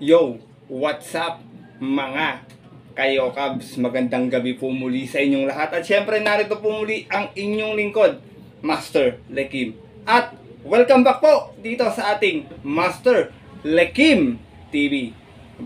Yo, what's up mga kayo Cubs? Magandang gabi po muli sa inyong lahat. At syempre narito po muli ang inyong lingkod, Master Lekim. At welcome back po dito sa ating Master Lekim TV.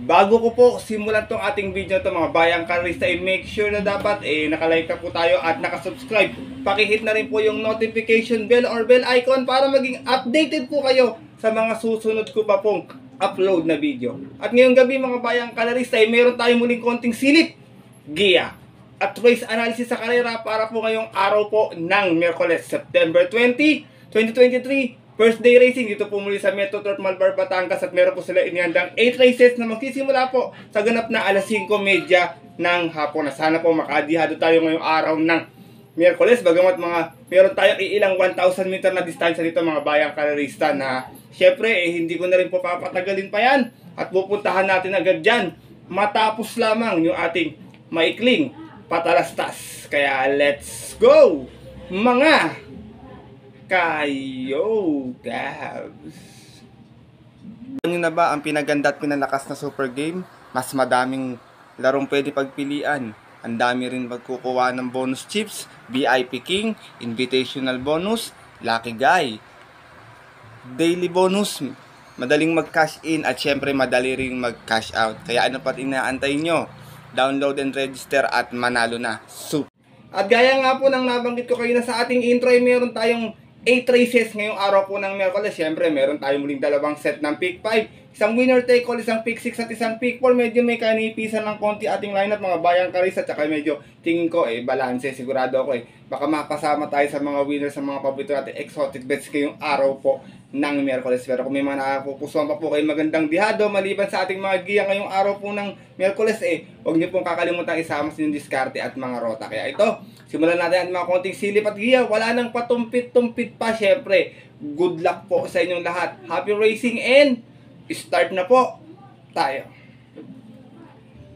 Bago ko po simulan tong ating video to mga bayang karista, make sure na dapat nakalike na po tayo at nakasubscribe. Pakihit na rin po yung notification bell or bell icon para maging updated po kayo sa mga susunod ko pa pong upload na video. At ngayong gabi mga bayang kalarista, meron tayong muling konting silip, giya at race analysis sa karera para po ngayong araw po ng Miyerkules, September 20, 2023. First day racing dito po muli sa Metro Turf Malbar, Batangas, at meron po sila inihandang 8 races na magsisimula po sa ganap na alas 5:30 ng hapon. Na sana po makadihado tayo ngayong araw ng Miyerkules, bagamat meron tayong ilang 1,000 meter na distansya dito mga bayang kalarista na syempre hindi ko na rin po papatagalin pa yan at pupuntahan natin agad dyan matapos lamang yung ating maikling patalastas. Kaya let's go mga kayo Cubs! Ano na ba ang pinaganda at pinalakas na super game? Mas madaming larong pwede pagpilian. Ang dami rin magkukuha ng bonus chips, VIP King, Invitational bonus, Lucky Guy, Daily bonus, madaling mag-cash in at syempre madali rin mag-cash out. Kaya ano pa't inaantay nyo? Download and register at manalo na. At gaya nga po ng nabanggit ko kayo na sa ating intro, meron tayong 8 races ngayong araw po ng Miyerkules. Syempre meron tayong muling dalawang set ng pick 5. Isang winner take all, isang pick 6 at isang pick 4. Medyo may kanipisan ng konti ating lineup mga bayang karis. At saka medyo tingin ko balance. Sigurado ako baka makasama tayo sa mga winners sa mga paborito natin exotic bets ngayong araw po ng Miyerkules. Pero kung may mga nakapupusuan pa po kayo magandang dihado maliban sa ating mga giya ngayong araw po ng Miyerkules, huwag niyo pong kakalimutan isama sa inyong diskarte at mga rota. Kaya ito, simulan natin ang mga konting silip at giya. Wala nang patumpit-tumpit pa. Syempre, good luck po sa inyong lahat. Happy racing and start na po tayo.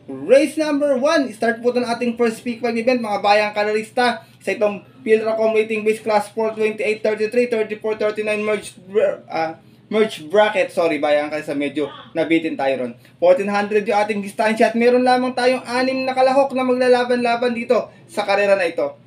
Race number 1. Start po ito ng ating first pick 5 event mga bayang kalarista sa itong PhilRacom Rating Base Class 4, 28, 33, 34, 39 merge bracket. Sorry bayang kalarista, medyo nabitin tayo ron. 1400 yung ating distansya at meron lamang tayong 6 na kalahok na maglalaban-laban dito sa karera na ito.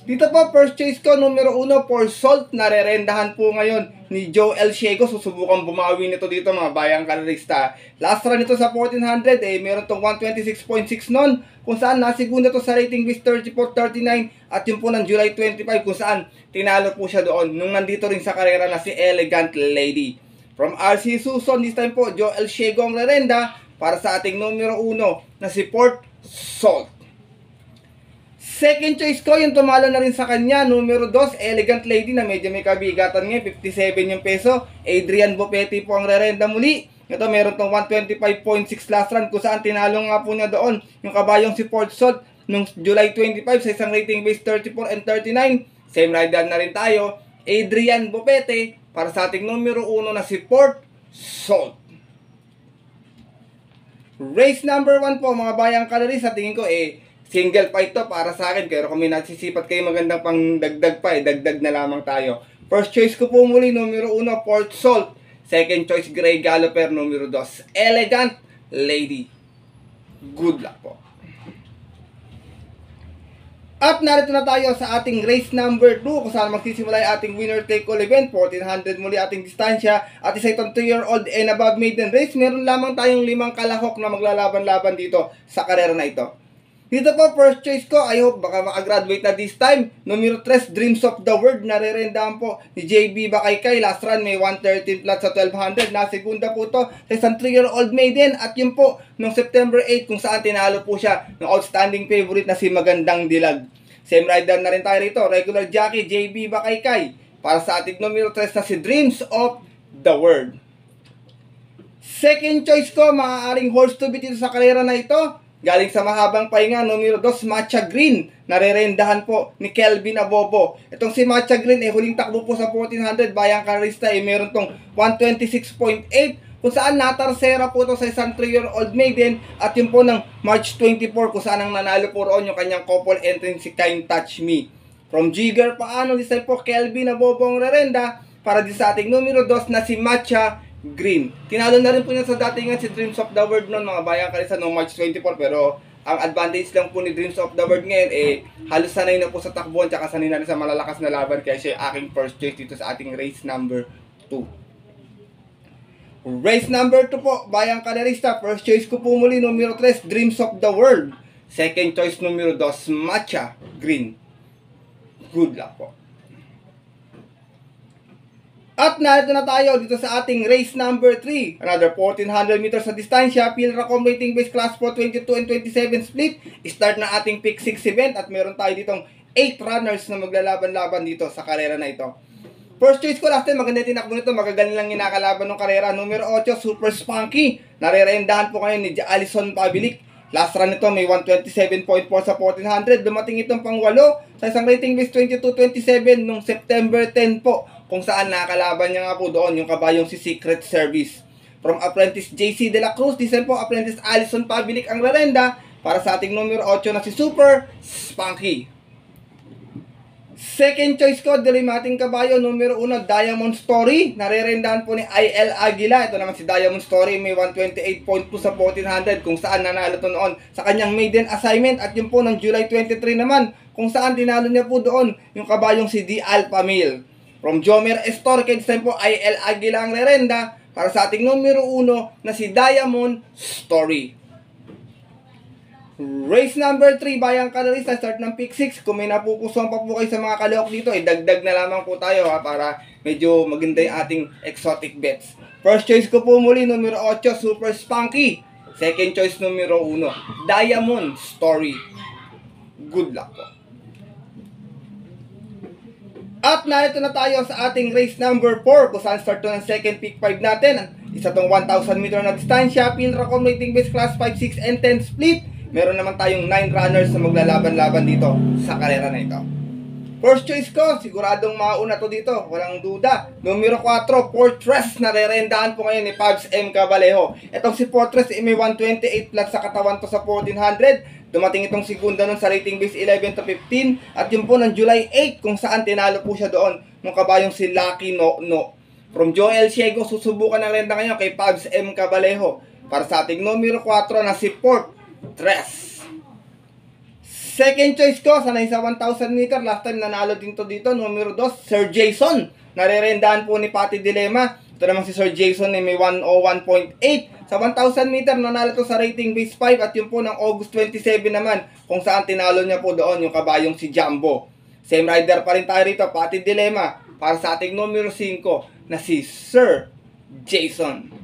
Dito po, first choice ko, numero 1, For Salt. Narerendahan po ngayon ni Joe El Ciego. Susubukan bumawi nito dito mga bayang kalarista. Last run nito sa 1400, meron tong 126.6 nun, kung saan nasigunda to sa rating base 34-39 at yun po ng July 25 kung saan tinalo po siya doon nung nandito rin sa karera na si Elegant Lady. From RC Suson, this time po, Joe El Ciego ang rerenda para sa ating numero 1 na si For Salt. Second choice ko, yung tumalo na rin sa kanya, numero 2, Elegant Lady na medyo may kabigatan ngayon, 57 yung peso. Adrian Bopetti po ang rerenda muli. Ito meron tong 125.6 last run kung saan tinalo nga po niya doon yung kabayong si For Salt nung July 25 sa isang rating base 34 and 39. Same rider na rin tayo, Adrian Bopetti para sa ating numero 1 na si For Salt. Race number 1 po mga bayang kalaris, sa tingin ko single fight to para sa akin. Pero kung may nagsisipat kayo magandang pang dagdag pa, dagdag na lamang tayo. First choice ko po muli, numero 1, For Salt. Second choice, Gray Galloper, numero 2, Elegant Lady. Good luck po. At narito na tayo sa ating race number 2 kung saan magsisimula yung ating winner take all event. 1400 muli ating distansya at isa itong 2-year-old and above maiden race. Meron lamang tayong 5 kalahok na maglalaban-laban dito sa karera na ito. Dito po, first choice ko, I hope baka makagraduate na this time. Numero 3, Dreams of the World, narerendahan po ni JB Bakaykay. Last run may 113 flat sa 1200. Nasegunda po to sa isang 3-year-old maiden. At yun po, noong September 8 kung saan tinalo po siya ng outstanding favorite na si Magandang Dilag. Same rider na rin tayo rito, regular jockey JB Bakaykay para sa ating numero 3 na si Dreams of the World. Second choice ko, maaaring horse to beat dito sa karera na ito. Galing sa mahabang pahinga, numero 2, Matcha Green. Narerendahan po ni Kelvin Abobo. Itong si Matcha Green, huling takbo po sa 1400. Bayang karista, meron tong 126.8. Kung saan natarsera po ito sa isang 3-year-old maiden. At yun po ng March 24, kung saan ang nanalo po roon yung kanyang couple entry si Kind Touch Me. From Jigger paano, this time po Kelvin Abobo ang rerenda para din sa ating numero 2 na si Matcha green. Tinalo na rin po niya sa datingan si Dreams of the World noon, mga bayang kalista, noong March 24, pero ang advantage lang po ni Dreams of the World ngayon, halos sanay na po sa takbuhan, tsaka sanay na rin sa malalakas na laban, kaya siya yung aking first choice dito sa ating race number 2. Race number 2 po, bayang kalerista, first choice ko po muli, numero 3, Dreams of the World. Second choice, numero 2, Matcha, green. Good luck po. At narito na tayo dito sa ating race number 3. Another 1400 meters sa distansya. Pilracom rating base class 4, 22 and 27 split. Start na ating pick 6 event. At meron tayo ditong 8 runners na maglalaban-laban dito sa karera na ito. First choice ko last time, maganda tinakbo nito. Magagaling lang inakalaban ng karera. Numero 8, Super Spunky. Narereendahan po ngayon ni Alison Pabilik. Last run nito may 127.4 sa 1400. Dumating itong pang 8 sa isang rating base 22-27 nung September 10 po. Kung saan nakalaban niya nga po doon yung kabayong si Secret Service. From Apprentice JC De La Cruz, design po Apprentice Alison Pabilik ang rerenda para sa ating numero 8 na si Super Spunky. Second choice ko, dilimating kabayo, numero 1, Diamond Story. Narerendahan po ni IL Aguila. Ito naman si Diamond Story, may 128.2 sa 1400 kung saan nanalo to noon sa kanyang maiden assignment. At yun po ng July 23 naman kung saan dinalo niya po doon yung kabayong si D Alpha Male. From Jomer Estorque, this time po IL Aguila ang rerenda para sa ating numero 1 na si Diamond Story. Race number 3, bayang kalerista, start ng pick 6. Kung may napupusuan pa po kayo sa mga kalahok dito, dagdag na lamang po tayo para medyo maganda yung ating exotic bets. First choice ko po muli, numero 8, Super Spunky. Second choice, numero 1, Diamond Story. Good luck po. At narito na tayo sa ating race number 4 kung saan start to ng second pick 5 natin. Isa tong 1,000 meter na distansya, Pilracom rating base class 5, 6, and 10 split. Meron naman tayong 9 runners na maglalaban-laban dito sa karera na ito. First choice ko, siguradong mauna to dito, walang duda. Numero 4, Fortress, na rerendahan po ngayon ni Pabs M. Cabalejo. Itong si Fortress, may 128 plus sa katawan to sa 1400. Dumating itong segunda nun sa rating base 11 to 15. At yun po ng July 8 kung saan tinalo po siya doon nung kabayong si Lucky No. From Joel Ciego, susubukan ng renda ngayon kay Pabs M. Cabalejo para sa ating numero 4 na si Fortress. Second choice ko, sanay sa 1,000 meter. Last time nanalo din to dito. Numero 2, Sir Jason. Narerendahan po ni Patty Dilema. Ito naman si Sir Jason may 101.8. Sa 1,000 meter, nanalo to sa rating base 5. At yun po ng August 27 naman, kung saan tinalo niya po doon yung kabayong si Jumbo. Same rider pa rin tayo rito, Patty Dilema. Para sa ating numero 5 na si Sir Jason.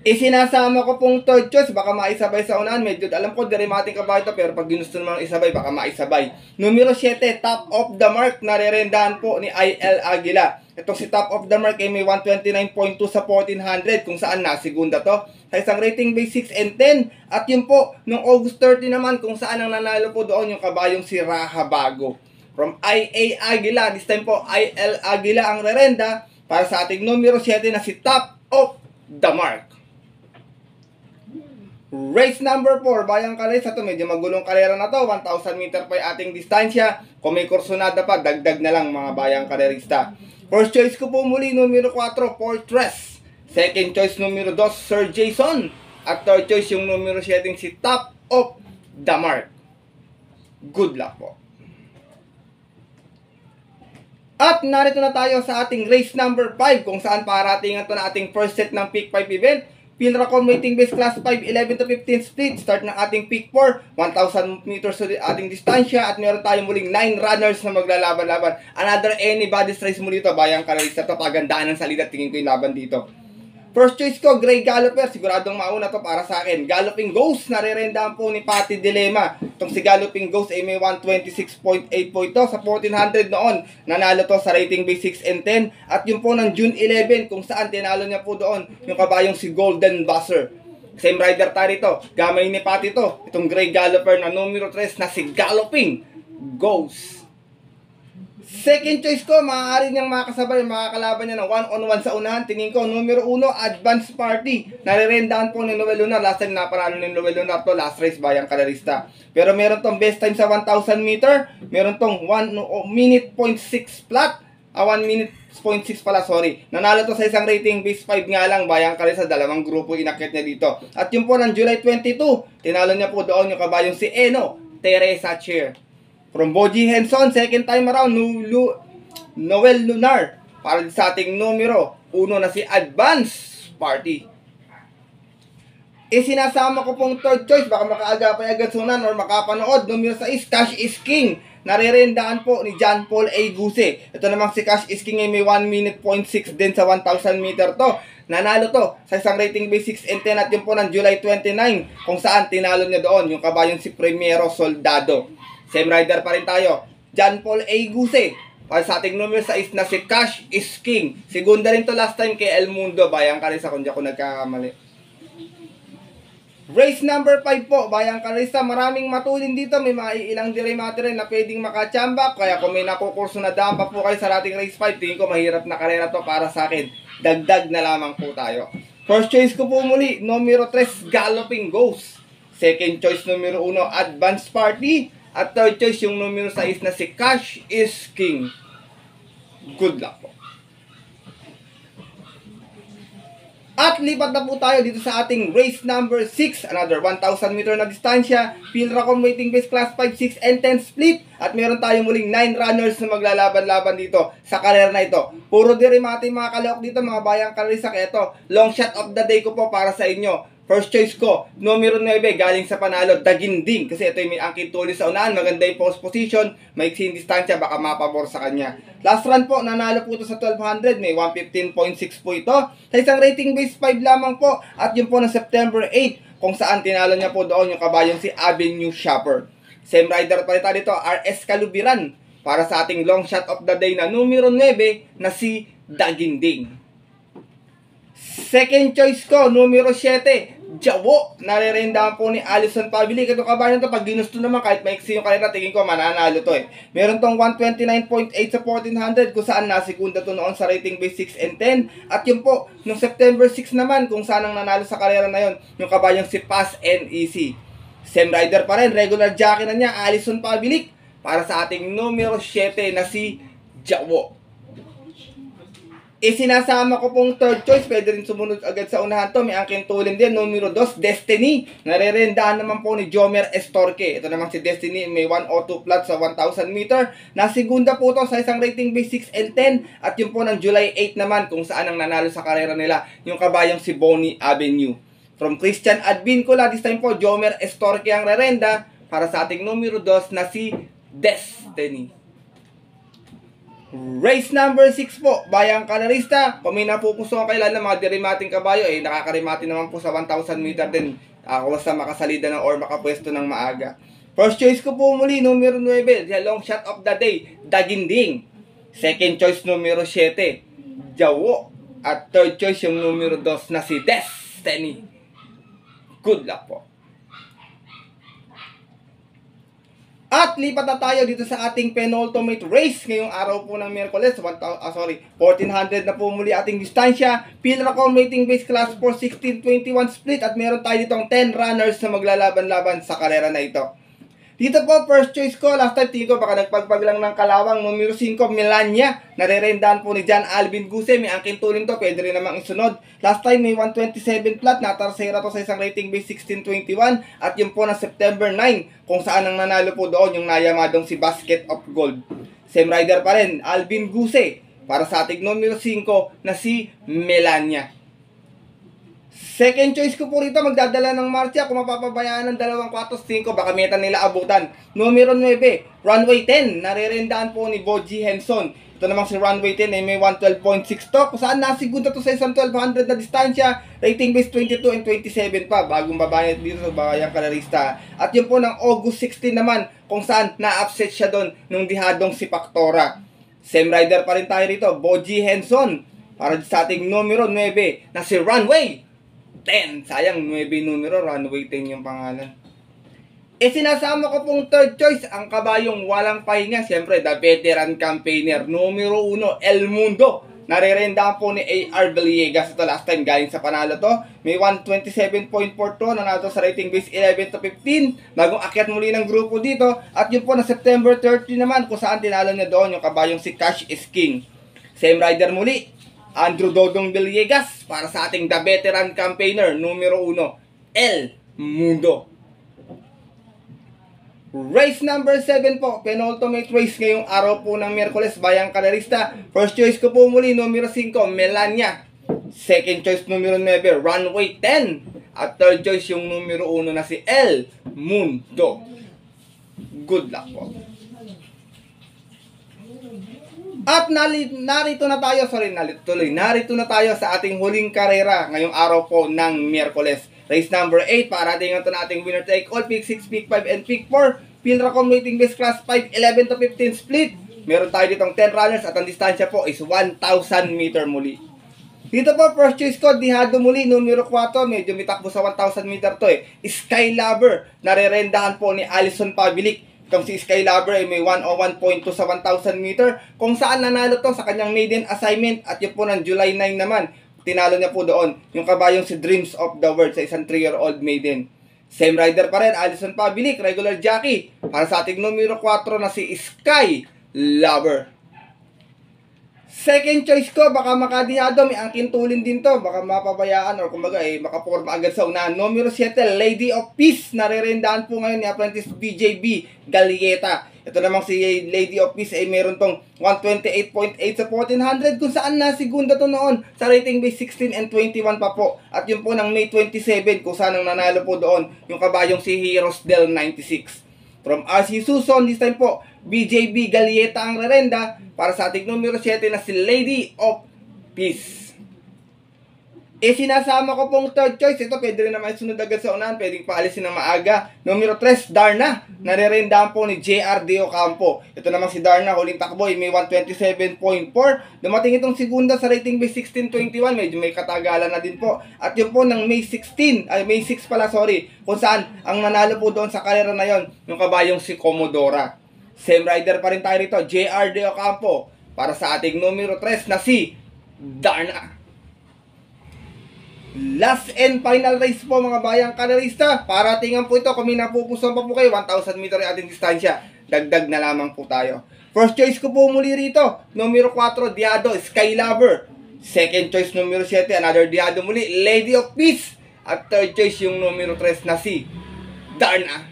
Isinasama ko pong third choice, baka maisabay sa unahan. Medyo alam ko, derimating ka ba ito, pero pag ginusto naman isabay, baka maisabay. Numero 7, Top of the Mark, narerendahan po ni IL Aguila. Itong si Top of the Mark ay may 129.2 sa 1400, kung saan nasigunda to. Sa isang rating base 6 and 10. At yun po, noong August 30 naman, kung saan ang nanalo po doon yung kabayong si Raha Bago. From IA Aguila, this time po, IL Aguila ang rerenda para sa ating numero 7 na si Top of the Mark. Race number 4, bayang kalerista to, medyo magulong karera na to, 1,000 meter pa yung ating distansya. Kung may kursonada pa, dagdag na lang mga bayang kalerista. First choice ko po muli, numero 4, Fortress. Second choice, numero 2, Sir Jason. At third choice, yung numero 7, si Top of the Mark. Good luck po. At narito na tayo sa ating race number 5, kung saan parating ito na ating first set ng pick 5 event. Pilracom rating base class 5, 11 to 15 split. Start ng ating pick 4, 1,000 meters sa ating distansya. At meron tayong muling 9 runners na maglalaban-laban. Another anybody's race muli ito, bayang kalerista to. Pagandaan ng salida, tingin ko yung laban dito. First choice ko, Grey Galloper. Siguradong mauna to para sa akin. Galloping Ghost, narerendahan po ni Patty Dilema. Itong si Galloping Ghost ay may 126.8 po ito sa 1400 noon. Nanalo to sa rating base 6 and 10. At yun po ng June 11 kung saan tinalo niya po doon yung kabayong si Golden Buzzer. Same rider tayo rito. Gamay ni Patty to. Itong Grey Galloper na numero 3 na si Galloping Ghost. Second choice ko, maaari niyang makasabay, makakalaban niya ng 1-on-1 sa unahan. Tingin ko, numero 1, Advance Party. Narirendahan po ni Noel Lunar. Last time napanalo ni Noel Lunar to, last race, bayang kalerista. Pero meron tong best time sa 1,000 meter. Meron tong 1 minute 0.6 flat. 1 minute pala, sorry. Nanalo to sa isang rating base 5 nga lang, Bayang Kalista, dalawang grupo inakyat niya dito. At yun po ng July 22, tinalo niya po doon yung kabayong si Eno Teresa Chair. From Boji Henson, second time around, Noel Lunar, para sa ating numero 1 na si Advance Party. Sinasama ko pong third choice, baka makaagapay agad sunan or makapanood, numero 6, Cash is King. Narirendaan po ni John Paul A. Guse. Ito namang si Cash is King ay may 1 minute 0.6 din sa 1,000 meter to. Nanalo to sa isang rating base 6 and 10 at yun po ng July 29 kung saan tinalo niya doon yung kabayong si Primero Soldado. Same rider pa rin tayo, John Paul A. Guse. Para sa ating numero 6 na si Cash is King. Segunda rin to last time kay El Mundo, Bayang Kalista, kung di ako nagkakamali. Race number 5 po, Bayang Kalista, maraming matulin dito, may mga ilang dirimate rin na pwedeng makachambak, kaya kung may nakukurso na daan pa po kayo sa ating race 5, tingin ko mahirap na karera to para sa akin. Dagdag na lamang po tayo. First choice ko po muli, numero 3, Galloping Ghost. Second choice, numero 1, Advance Party. At third choice, yung numero 6 na si Cash is King. Good luck po. At lipat na po tayo dito sa ating race number 6. Another 1,000 meter na distansya. Pilracom waiting base class 5, 6, and 10 split. At meron tayong muling 9 runners na maglalaban-laban dito sa karera na ito. Puro dirimate mga kalahok dito, mga Bayang Kalista. Kaya ito, long shot of the day ko po para sa inyo. First choice ko, numero 9, galing sa panalo, Daginding. Kasi ito yung may angkin tuloy sa unahan, maganda yung post position, maiksing distansya, baka mapabor sa kanya. Last run po, nanalo po ito sa 1200, may 115.6 po ito. Sa isang rating base 5 lamang po, at yun po ng September 8, kung saan tinalo niya po doon yung kabayong si Avenue Shopper. Same rider pa rin tayo dito, RS Kalubiran, para sa ating long shot of the day na numero 9 na si Daginding. Second choice ko, numero 7, Jawo. Narirendaan po ni Alison Pabili. Ito kabayan to, pag ginusto naman, kahit maiksi yung kanila, tingin ko mananalo to eh. Meron tong 129.8 sa 1400, kung saan nasikunda to noon sa rating base 6 and 10. At yun po, nung September 6 naman, kung saan ang nanalo sa karera na yun, yung kabayang si Pass NEC. Same rider pa rin, regular jockey na niya, Alison Pabili, para sa ating numero 7 na si Jawo. Sinasama ko pong third choice, pwede rin sumunod agad sa unahan to, may angkin tulin din, numero 2, Destiny. Narirendaan naman po ni Jomer Estorque. Ito naman si Destiny, may 102 flat sa 1,000 meter. Nasigunda po to sa isang rating base 6 and 10. At yun po ng July 8 naman, kung saan ang nanalo sa karera nila, yung kabayang si Bonnie Avenue. From Christian Advincula, this time po, Jomer Estorque ang rerenda, para sa ating numero 2 na si Destiny. Race number 6 po, Bayang Kalista. Kung may napupuso ang kailan ng mga dirimating kabayo, nakakarimati naman po sa 1,000 meter din. Ako basta makasalida ng or makapwesto ng maaga. First choice ko po muli, numero 9, the long shot of the day, Daginding. Second choice, numero 7, Jawo. At third choice, yung numero 2 na si Destiny. Good luck po. At lipat na tayo dito sa ating penultimate race ngayong araw po ng Miyerkules. 1400 na po muli ating distansya. Pilracom waiting base class 4, 16-21 split. At meron tayo ditong 10 runners na maglalaban-laban sa karera na ito. Dito po, first choice ko, last time tingin ko baka nagpagpag lang ng kalawang, numero 5, Melania. Narirendaan po ni John Alvin Guse, may angkin tuling to, pwede rin namang isunod. Last time may 127 flat, natarsera to sa isang rating base 16-21. At yun po na September 9, kung saan ang nanalo po doon yung nayamadong si Basket of Gold. Same rider pa rin, Alvin Guse, para sa ating numero 5 na si Melania. Second choice ko po rito, magdadala ng Marcia. Kung mapapabayaan ng 2-4-5, baka meta nila abutan. Numero 9, Runway 10. Narirendaan po ni Boji Henson. Ito namang si Runway 10 ay may 112.6 to. Kung saan nasigunda to sa isang 1200 na distansya. Rating base 22 and 27 pa. Bagong babayad dito sa Bayang Kalista. At yun po ng August 16 naman, kung saan na-upset siya doon nung dihadong si Pactora. Same rider pa rin tayo rito, Boji Henson. Para sa ating numero 9 na si Runway 10. Sayang, 9 numero, Runway 10 yung pangalan. Sinasama ko pong third choice, ang kabayong walang pahinga. Siyempre, the veteran campaigner, numero 1, El Mundo. Narirendaan po ni A.R. Villegas. Ito last time, galing sa panalo to. May 127.4 to, nanalo sa rating base 11-15. Bagong akyat muli ng grupo dito. At yun po na September 30 naman, kung saan tinalo niya doon yung kabayong si Cash is King. Same rider muli, Andrew Dodong Villegas para sa ating the veteran campaigner, numero 1, El Mundo. Race number 7 po, penultimate race ngayong araw po ng Miyerkules, Bayang Karerista. First choice ko po muli, numero 5, Melania. Second choice, numero 9, Runway 10. At third choice, yung numero 1 na si El Mundo. Good luck po. At narito na tayo sa ating huling karera ngayong araw po ng Miyerkules. Race number 8, parating ito na ating winner take all, pick 6, pick 5, and pick 4. Pilracom rating base class 5, 11 to 15 split. Meron tayo ditong 10 runners at ang distansya po is 1,000 meter muli. Dito po, first choice ko, Dihado muli, numero 4. Medyo may takbo sa 1,000 meter to eh. Sky Lover, narerendahan po ni Alison Pavilic. Kung si Sky Lover ay may 101.2 sa 1,000 meter. Kung saan nanalo to sa kanyang maiden assignment at yun po ng July 9 naman. Tinalo niya po doon yung kabayong si Dreams of the World sa isang 3-year-old maiden. Same rider pa rin, Alison Pavilic, regular jockey. Para sa ating numero 4 na si Sky Lover. Second choice ko, baka makadihado, may angkin tulin din to. Baka mapabayaan or kumbaga makaporma agad sa unahan. Numero 7, Lady of Peace. Narerendahan po ngayon ni Apprentice BJB Galieta. Ito namang si Lady of Peace ay meron tong 128.8 sa 1400 kung saan nasigunda to noon sa rating base 16 and 21 pa po. At yun po ng May 27 kung saan ang nanalo po doon yung kabayong si Heroes Del 96. From RC Suson, this time po, BJB Galieta ang rerenda para sa ating numero 7 na si Lady of Peace. Sinasama ko pong third choice. Ito, pwede rin naman sunod agad sa unahan. Pwedeng paalisin ng maaga. Numero 3, Darna. Narerendahan po ni JR De Ocampo. Ito naman si Darna, huling takbo, may 127.4. Dumating itong segunda sa rating base 1621. Medyo may katagalan na din po. At yun po ng May 6 pala, sorry. Kung saan, ang nanalo po doon sa karera na yon yung kabayong si Comodora. Same rider pa rin tayo rito, JR De Ocampo. Para sa ating numero 3 na si Darna. Last and final race po mga bayang karerista. Paratingan po ito. Kung may napupusan pa po kayo, 1,000 meter yung ating distansya. Dagdag na lamang po tayo. First choice ko po muli rito, numero 4, Dihado, Sky Lover. Second choice, numero 7, another Dihado muli, Lady of Peace. At third choice, yung numero 3 na si Darna.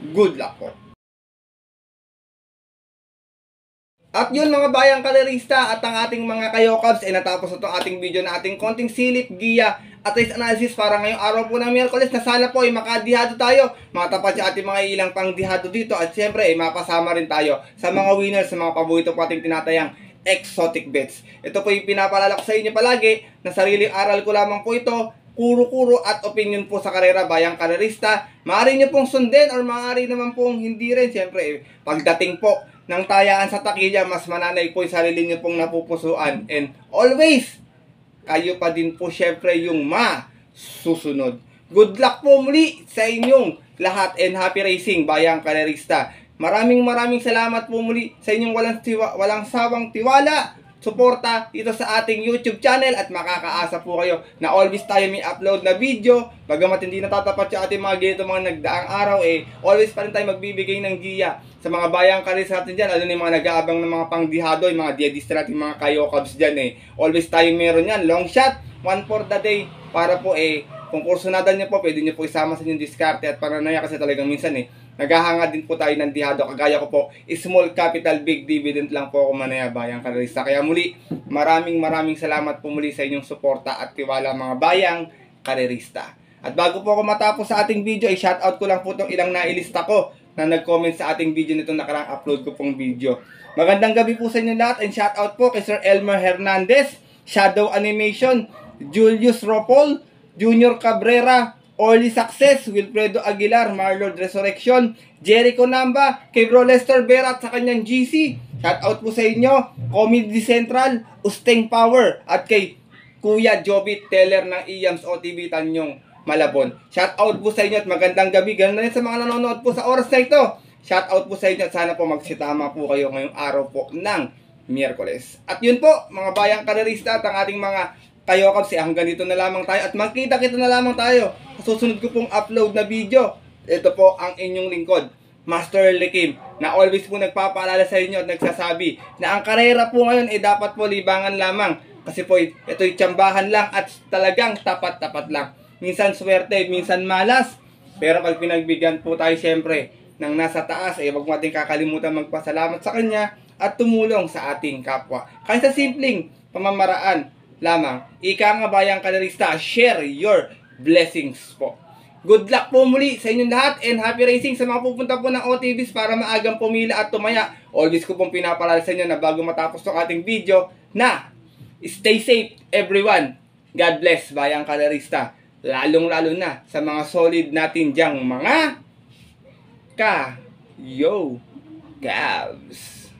Good luck po. At yun mga bayang karerista at ang ating mga kayokabs ay natapos na itong ating video na ating konting silip, giya at race analysis para ngayong araw po ng Miyerkules na sana po ay makadihado tayo. Matapat sa ating mga ilang pang dihado dito at syempre ay mapasama rin tayo sa mga winners, sa mga paborito po ating tinatayang exotic bets. Ito po yung pinapaalala ko sa inyo palagi na sariling aral ko lamang po ito. Kuro-kuro at opinion po sa karera bayang karerista. Maaari nyo pong sundin or maaari naman pong hindi rin. Siyempre, pagdating po ng tayaan sa takilya, mas mananay po yung sarili nyo pong napupusuan. And always, kayo pa din po syempre yung masusunod. Good luck po muli sa inyong lahat and happy racing bayang karerista. Maraming salamat po muli sa inyong walang sawang tiwala, suporta dito sa ating YouTube channel at makakaasa po kayo na always tayo may upload na video. Bagamat hindi natatapat sa ating mga ganito mga nagdaang araw always pa rin tayo magbibigay ng giya sa mga bayang karerista natin dyan. Ano yung mga nag-aabang ng mga pangdihado, yung mga diadista natin, mga kayokabs dyan always tayo meron yan. Long shot, 1 for the day para po kung kursunadan nyo po, pwede nyo po isama sa inyong diskarte at pananaya kasi talagang minsan naghahanga din po tayo ng dihado. Kagaya ko po, small capital, big dividend lang po ako manaya bayang karerista. Kaya muli, maraming salamat po muli sa inyong suporta at tiwala mga bayang karerista. At bago po ako matapos sa ating video, shoutout ko lang po itong ilang nailista ko na nag-comment sa ating video nitong nakarang upload ko pong video. Magandang gabi po sa inyo lahat and shoutout po kay Sir Elmer Hernandez, Shadow Animation, Julius Ropol, Junior Cabrera, Orly Success, Wilfredo Aguilar, Marlord Resurrection, Jericho Namba, kay Bro Lester Vera at sa kanyang GC. Shoutout po sa inyo, Comedy Central, Usteng Power, at kay Kuya Jobit Teller ng IAMS OTV Tanyong Malabon. Shoutout po sa inyo at magandang gabi. Ganun na rin sa mga nanonood po sa oras na ito. Shoutout po sa inyo at sana po magsitama po kayo ngayong araw po ng Miyerkules. At yun po, mga bayang karerista at ang ating mga kayokabs, hanggang dito na lamang tayo at magkita-kita na lamang tayo sa susunod ko pong upload na video. Ito po ang inyong lingkod, Master Lekim, na always po nagpapaalala sa inyo at nagsasabi na ang karera po ngayon ay dapat po libangan lamang. Kasi po ito'y tsambahan lang at talagang tapat-tapat lang. Minsan swerte, minsan malas. Pero pag pinagbigyan po tayo siyempre ng nasa taas, huwag natin kakalimutan magpasalamat sa Kanya at tumulong sa ating kapwa. Kahit sa simpleng pamamaraan lamang. Ika nga bayang kalerista, share your blessings po. Good luck po muli sa inyong lahat and happy racing sa mga pupunta po ng OTVs para maagang pumila at tumaya. Always ko pong pinapaalala sa inyo na bago matapos itong ating video na stay safe everyone. God bless bayang kalerista. Lalong-lalo na sa mga solid natin dyang mga Yo Cavs.